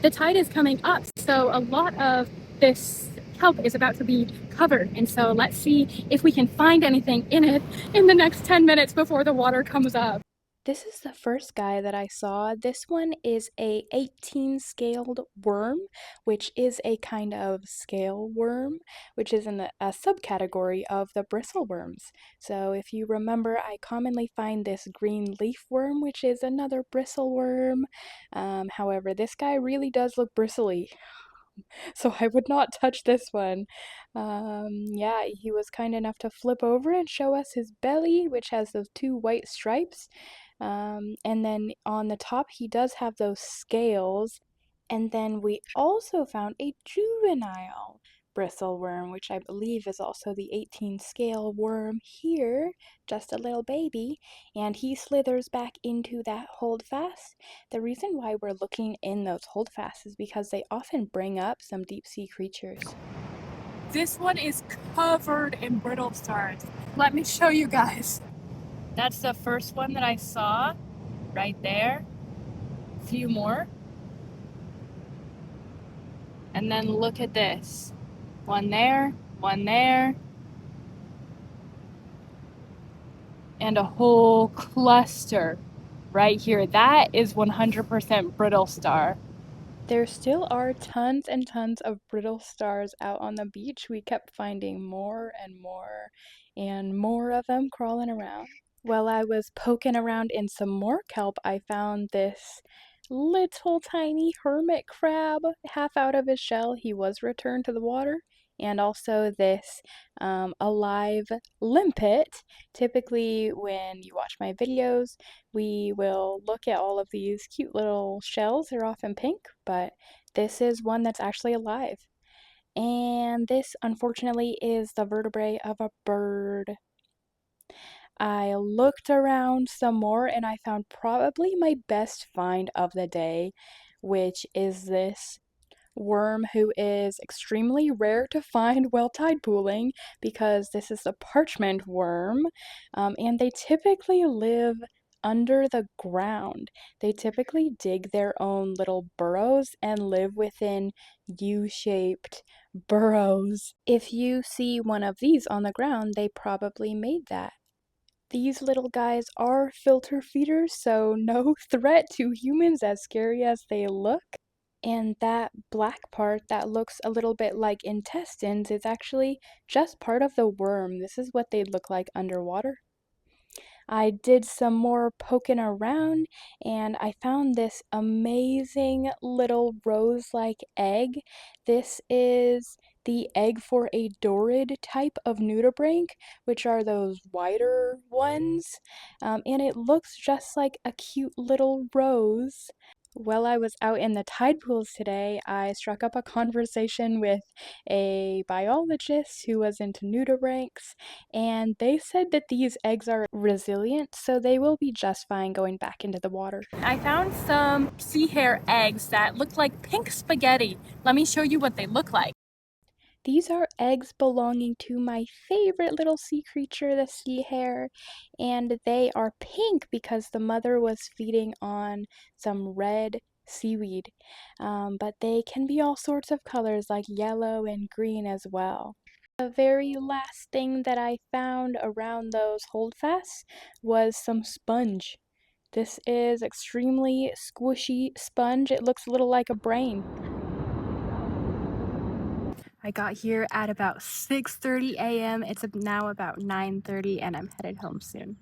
the tide is coming up, so a lot of this kelp is about to be covered. And so let's see if we can find anything in it in the next 10 minutes before the water comes up. This is the first guy that I saw. This one is a 18 scaled worm, which is a kind of scale worm, which is in a subcategory of the bristle worms. So if you remember, I commonly find this green leaf worm, which is another bristle worm. However, this guy really does look bristly, so I would not touch this one. Yeah, he was kind enough to flip over and show us his belly, which has those two white stripes. And then on the top, he does have those scales. And then we also found a juvenile bristle worm, which I believe is also the 18 scale worm here, just a little baby, and he slithers back into that holdfast. The reason why we're looking in those holdfasts is because they often bring up some deep sea creatures. This one is covered in brittle stars. Let me show you guys. That's the first one that I saw right there. A few more. And then look at this. One there, and a whole cluster right here. That is 100% brittle star. There still are tons and tons of brittle stars out on the beach. We kept finding more and more and more of them crawling around. While I was poking around in some more kelp, I found this little tiny hermit crab. Half out of his shell, he was returned to the water. And also this alive limpet. Typically, when you watch my videos, we will look at all of these cute little shells. They're often pink, but this is one that's actually alive. And this, unfortunately, is the vertebrae of a bird. I looked around some more and I found probably my best find of the day, which is this worm who is extremely rare to find while tide pooling because this is a parchment worm, and they typically live under the ground. They typically dig their own little burrows and live within U-shaped burrows. If you see one of these on the ground, they probably made that. These little guys are filter feeders, so no threat to humans, as scary as they look. And that black part that looks a little bit like intestines is actually just part of the worm. This is what they'd look like underwater. I did some more poking around and I found this amazing little rose-like egg. This is the egg for a dorid type of nudibranch, which are those wider ones, and it looks just like a cute little rose. While I was out in the tide pools today, I struck up a conversation with a biologist who was into nudibranchs, and they said that these eggs are resilient, so they will be just fine going back into the water. I found some sea hare eggs that look like pink spaghetti. Let me show you what they look like. These are eggs belonging to my favorite little sea creature, the sea hare, and they are pink because the mother was feeding on some red seaweed. But they can be all sorts of colors like yellow and green as well. The very last thing that I found around those holdfasts was some sponge. This is extremely squishy sponge. It looks a little like a brain. I got here at about 6:30 a.m. It's now about 9:30 and I'm headed home soon.